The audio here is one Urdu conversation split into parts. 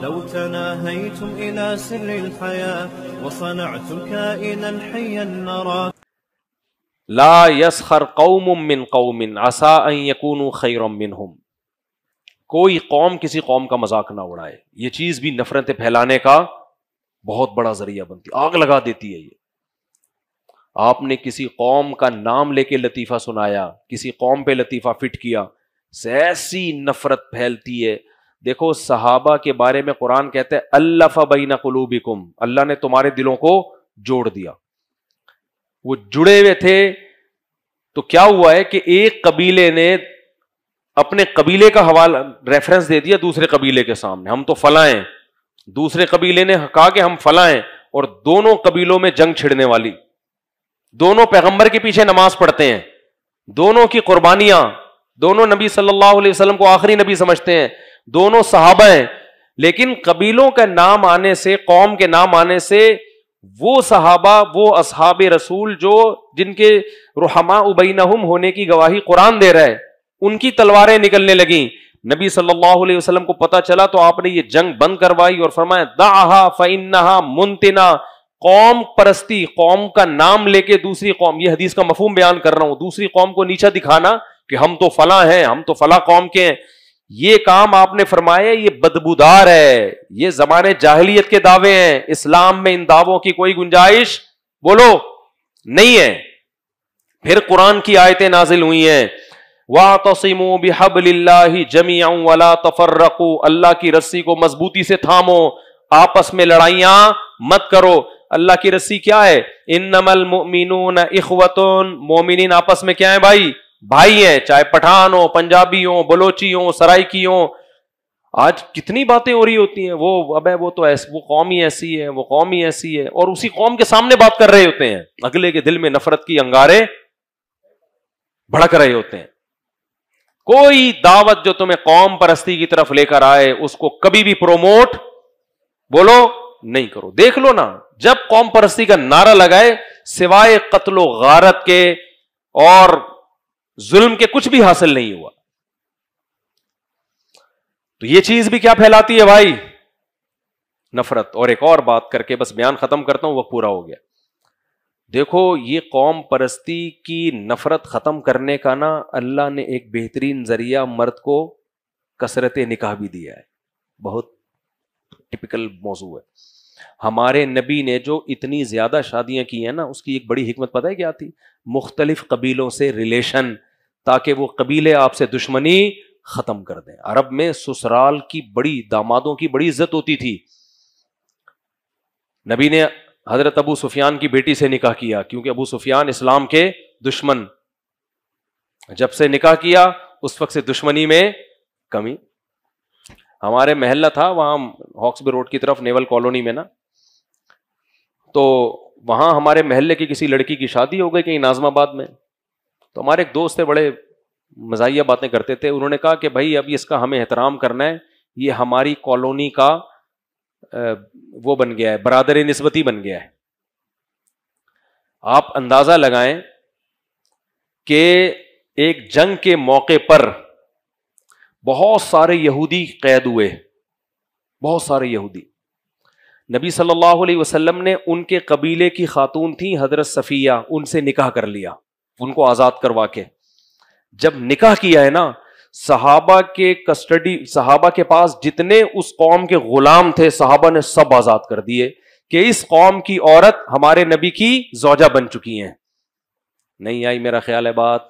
لو تناهيتم إلى سر الحياة وصنعتم كائنا حيا نرى لا يسخر قوم من قوم عسى ان يكونوا خيرا منهم. کوئی قوم کسی قوم کا مذاق نہ اڑائے. یہ چیز بھی نفرت پھیلانے کا بہت بڑا ذریعہ بنتی، آگ لگا دیتی ہے. یہ آپ نے کسی قوم کا نام لے کے لطیفہ سنایا، کسی قوم پہ لطیفہ فٹ کیا، ایسی نفرت پھیلتی ہے. دیکھو صحابہ کے بارے میں قرآن کہتا ہے الف بین قلوبکم، اللہ نے تمہارے دلوں کو جوڑ دیا. وہ جڑے ہوئے تھے تو کیا ہوا ہے کہ ایک قبیلے نے اپنے قبیلے کا حوالہ ریفرنس دے دیا دوسرے قبیلے کے سامنے، ہم تو فلاں ہیں. دوسرے قبیلے نے کہا کہ ہم فلاں ہیں، اور دونوں قبیلوں میں جنگ چھڑنے والی. دونوں پیغمبر کے پیچھے نماز پڑھتے ہیں، دونوں کی قربانیاں، دونوں نبی صلی اللہ علیہ وسلم کو آخری نبی سمجھتے ہیں، دونوں صحابہ ہیں. لیکن قبیلوں کا نام آنے سے، قوم کے نام آنے سے وہ صحابہ، وہ اصحاب رسول جو جن کے رحماء بینہم ہونے کی گواہی قرآن دے رہا ہے، ان کی تلواریں نکلنے لگیں. نبی صلی اللہ علیہ وسلم کو پتا چلا تو آپ نے یہ جنگ بند کروائی اور فرمایا دعھا فانھا منتنا. قوم پرستی، قوم کا نام لے کے دوسری قوم، یہ حدیث کا مفہوم بیان کر رہا ہوں، دوسری قوم کو نیچا دکھانا کہ ہم تو فلاں ہیں، ہم تو فلاں قوم کے ہیں، یہ کام آپ نے فرمایا یہ بدبودار ہے. یہ زمانے جاہلیت کے دعوے ہیں، اسلام میں ان دعووں کی کوئی گنجائش بولو نہیں ہے. پھر قرآن کی آیتیں نازل ہوئی ہیں وَاعْتَصِمُوا بِحَبْلِ اللَّهِ جَمِيعًا وَلَا تَفَرَّقُوا. اللہ کی رسی کو مضبوطی سے تھامو، آپس میں لڑائیاں مت کرو. اللہ کی رسی کیا ہے؟ انما المؤمنون اخوۃ. مومنین آپس میں کیا ہے بھائی؟ بھائی ہیں، چاہے پٹھان ہو، پنجابی ہوں، بلوچی ہوں، سرائکی ہوں. آج کتنی باتیں ہو رہی ہوتی ہیں، وہ ابے وہ تو وہ قوم ہی ایسی ہے، وہ قوم ہی ایسی ہے، اور اسی قوم کے سامنے بات کر رہے ہوتے ہیں. اگلے کے دل میں نفرت کی انگارے بھڑک رہے ہوتے ہیں. کوئی دعوت جو تمہیں قوم پرستی کی طرف لے کر آئے اس کو کبھی بھی پروموٹ بولو نہیں کرو. دیکھ لو نا، جب قوم پرستی کا نعرہ لگائے سوائے قتل و غارت کے اور ظلم کے کچھ بھی حاصل نہیں ہوا. تو یہ چیز بھی کیا پھیلاتی ہے بھائی؟ نفرت. اور ایک اور بات کر کے بس بیان ختم کرتا ہوں، وہ پورا ہو گیا. دیکھو یہ قوم پرستی کی نفرت ختم کرنے کا نا اللہ نے ایک بہترین ذریعہ مرد کو کثرت نکاح بھی دیا ہے. بہت ٹپیکل موضوع ہے. ہمارے نبی نے جو اتنی زیادہ شادیاں کی ہیں نا، اس کی ایک بڑی حکمت پتہ ہے کیا تھی؟ مختلف قبیلوں سے ریلیشن، تاکہ وہ قبیلے آپ سے دشمنی ختم کر دیں. عرب میں سسرال کی بڑی، دامادوں کی بڑی عزت ہوتی تھی. نبی نے حضرت ابو سفیان کی بیٹی سے نکاح کیا، کیونکہ ابو سفیان اسلام کے دشمن. جب سے نکاح کیا اس وقت سے دشمنی میں کمی. ہمارے محلہ تھا وہاں ہاکسبی روڈ کی طرف نیول کالونی میں نا، تو وہاں ہمارے محلے کی کسی لڑکی کی شادی ہو گئی کہیں ناظم آباد میں. تو ہمارے ایک دوست تھے، بڑے مزاحیہ باتیں کرتے تھے. انہوں نے کہا کہ بھائی اب اس کا ہمیں احترام کرنا ہے، یہ ہماری کالونی کا وہ بن گیا ہے، برادر نسبتی بن گیا ہے. آپ اندازہ لگائیں کہ ایک جنگ کے موقع پر بہت سارے یہودی قید ہوئے، بہت سارے یہودی. نبی صلی اللہ علیہ وسلم نے ان کے قبیلے کی خاتون تھیں حضرت صفیہ، ان سے نکاح کر لیا، ان کو آزاد کروا کے. جب نکاح کیا ہے نا، صحابہ کے پاس جتنے اس قوم کے غلام تھے صحابہ نے سب آزاد کر دیے کہ اس قوم کی عورت ہمارے نبی کی زوجہ بن چکی ہیں. نہیں آئی میرا خیال ہے بات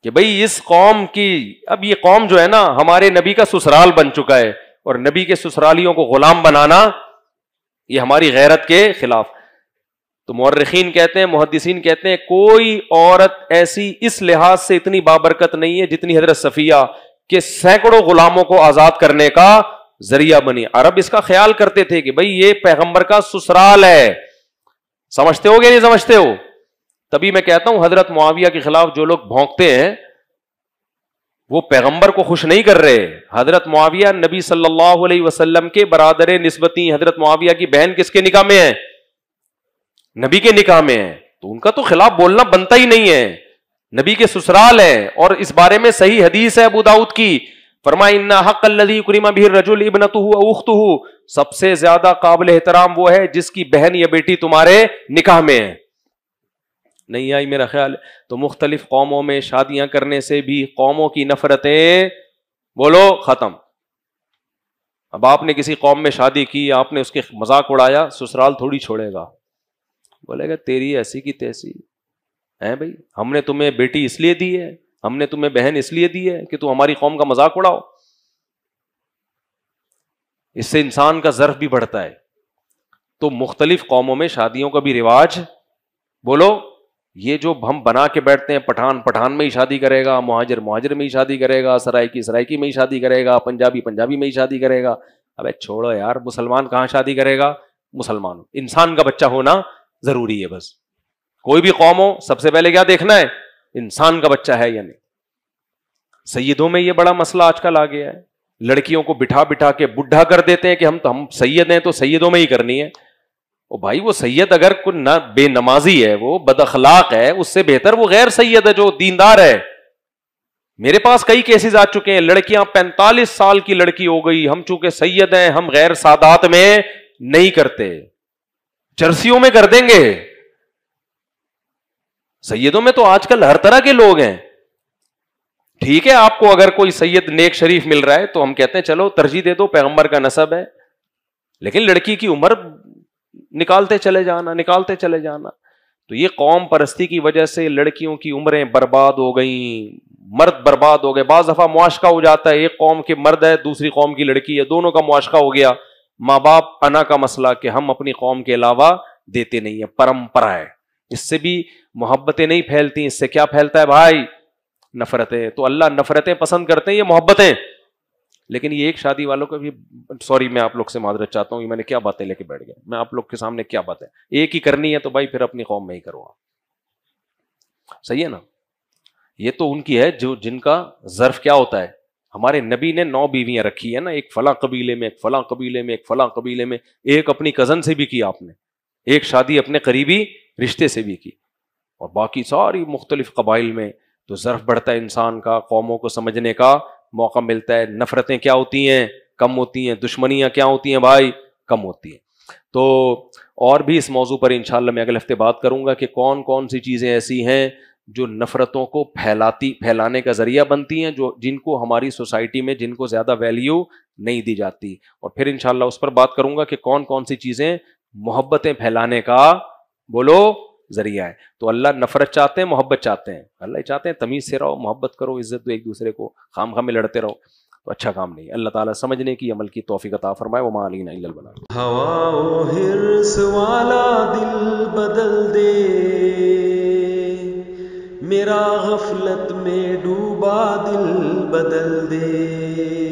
کہ بھئی اس قوم کی، اب یہ قوم جو ہے نا ہمارے نبی کا سسرال بن چکا ہے، اور نبی کے سسرالیوں کو غلام بنانا یہ ہماری غیرت کے خلاف. تو مورخین کہتے ہیں، محدثین کہتے ہیں کوئی عورت ایسی اس لحاظ سے اتنی بابرکت نہیں ہے جتنی حضرت صفیہ، کہ سینکڑوں غلاموں کو آزاد کرنے کا ذریعہ بنی. عرب اس کا خیال کرتے تھے کہ بھئی یہ پیغمبر کا سسرال ہے. سمجھتے ہو گے نہیں سمجھتے ہو؟ تبھی میں کہتا ہوں حضرت معاویہ کے خلاف جو لوگ بھونکتے ہیں وہ پیغمبر کو خوش نہیں کر رہے. حضرت معاویہ نبی صلی اللہ علیہ وسلم کے برادر نسبتی. حضرت معاویہ کی بہن کس کے نکاح میں ہے؟ نبی کے نکاح میں ہے. تو ان کا تو خلاف بولنا بنتا ہی نہیں ہے، نبی کے سسرال ہے. اور اس بارے میں صحیح حدیث ہے ابو داؤد کی، فرمایا ان حق الذی کرم بہ الرجل ابنتہ او اختہ، سب سے زیادہ قابل احترام وہ ہے جس کی بہن یا بیٹی تمہارے نکاح میں ہے. نہیں آئی میرا خیال. تو مختلف قوموں میں شادیاں کرنے سے بھی قوموں کی نفرتیں بولو ختم. اب آپ نے کسی قوم میں شادی کی، آپ نے اس کے مذاق اڑایا، سسرال تھوڑی چھوڑے گا، بولے گا تیری ایسی کی تیسی ہے بھائی، ہم نے تمہیں بیٹی اس لیے دی ہے، ہم نے تمہیں بہن اس لیے دی ہے کہ تم ہماری قوم کا مذاق اڑاؤ. اس سے انسان کا ظرف بھی بڑھتا ہے. تو مختلف قوموں میں شادیوں کا بھی رواج بولو. یہ جو ہم بنا کے بیٹھتے ہیں پٹھان پٹھان میں ہی شادی کرے گا، مہاجر مہاجر میں ہی شادی کرے گا، سرائکی سرائکی میں ہی شادی کرے گا، پنجابی پنجابی میں ہی شادی کرے گا. ابے چھوڑو یار، مسلمان کہاں شادی کرے گا؟ مسلمان انسان کا بچہ ہونا ضروری ہے. بس کوئی بھی قوم ہو، سب سے پہلے کیا دیکھنا ہے؟ انسان کا بچہ ہے یا نہیں. سیدوں میں یہ بڑا مسئلہ آج کل آ گیا ہے. لڑکیوں کو بٹھا بٹھا کے بڈھا کر دیتے ہیں کہ ہم سید ہیں تو سیدوں میں ہی کرنی ہے. او بھائی، وہ سید اگر کوئی نہ بے نمازی ہے، وہ بد اخلاق ہے، اس سے بہتر وہ غیر سید ہے جو دیندار ہے. میرے پاس کئی کیسز آ چکے ہیں، لڑکیاں 45 سال کی لڑکی ہو گئی، ہم چونکہ سید ہیں ہم غیر سادات میں نہیں کرتے، چرسیوں میں کر دیں گے. سیدوں میں تو آج کل ہر طرح کے لوگ ہیں. ٹھیک ہے، آپ کو اگر کوئی سید نیک شریف مل رہا ہے تو ہم کہتے ہیں چلو ترجیح دے دو، پیغمبر کا نسب ہے، لیکن لڑکی کی عمر نکالتے چلے جانا. تو یہ قوم پرستی کی وجہ سے لڑکیوں کی عمریں برباد ہو گئیں، مرد برباد ہو گئے. بعض دفعہ معاشقہ ہو جاتا ہے، ایک قوم کے مرد ہے دوسری قوم کی لڑکی ہے، دونوں کا معاشقہ ہو گیا. ماں باپ انا کا مسئلہ کہ ہم اپنی قوم کے علاوہ دیتے نہیں ہیں، پرمپرا ہے. اس سے بھی محبتیں نہیں پھیلتی، اس سے کیا پھیلتا ہے بھائی؟ نفرتیں. تو اللہ نفرتیں پسند کرتے ہیں، یہ محبتیں. لیکن یہ ایک شادی والوں کو بھی، سوری میں آپ لوگ سے معذرت چاہتا ہوں، میں نے کیا باتیں لے کے بیٹھ گیا، میں آپ لوگ کے سامنے کیا باتیں، ایک ہی کرنی ہے تو بھائی پھر اپنی قوم میں ہی کرو آپ. صحیح ہے نا؟ یہ تو ان کی ہے جو جن کا ظرف کیا ہوتا ہے. ہمارے نبی نے 9 بیویاں رکھی ہے نا، ایک فلاں قبیلے میں، ایک فلاں قبیلے میں، ایک فلاں قبیلے میں، ایک اپنی کزن سے بھی کی آپ نے، ایک شادی اپنے قریبی رشتے سے بھی کی، اور باقی ساری مختلف قبائل میں. تو ظرف بڑھتا ہے انسان کا، قوموں کو سمجھنے کا موقع ملتا ہے. نفرتیں کیا ہوتی ہیں؟ کم ہوتی ہیں. دشمنیاں کیا ہوتی ہیں بھائی؟ کم ہوتی ہیں. تو اور بھی اس موضوع پر انشاءاللہ میں اگلے ہفتے بات کروں گا کہ کون کون سی چیزیں ایسی ہیں جو نفرتوں کو پھیلانے کا ذریعہ بنتی ہیں، جن کو ہماری سوسائٹی میں جن کو زیادہ ویلیو نہیں دی جاتی. اور پھر انشاءاللہ اس پر بات کروں گا کہ کون کون سی چیزیں محبتیں پھیلانے کا بولو ذریعہ ہے. تو اللہ نفرت چاہتے ہیں، محبت چاہتے ہیں؟ اللہ چاہتے ہیں تمیز سے رہو، محبت کرو، عزت دو ایک دوسرے کو، خام خام میں لڑتے رہو تو اچھا کام نہیں. اللہ تعالیٰ سمجھنے کی، عمل کی توفیق عطا فرمائے. وما علینا الا البلاغ. ہوا و حرص والا دل بدل دے، میرا غفلت میں ڈوبا دل بدل دے.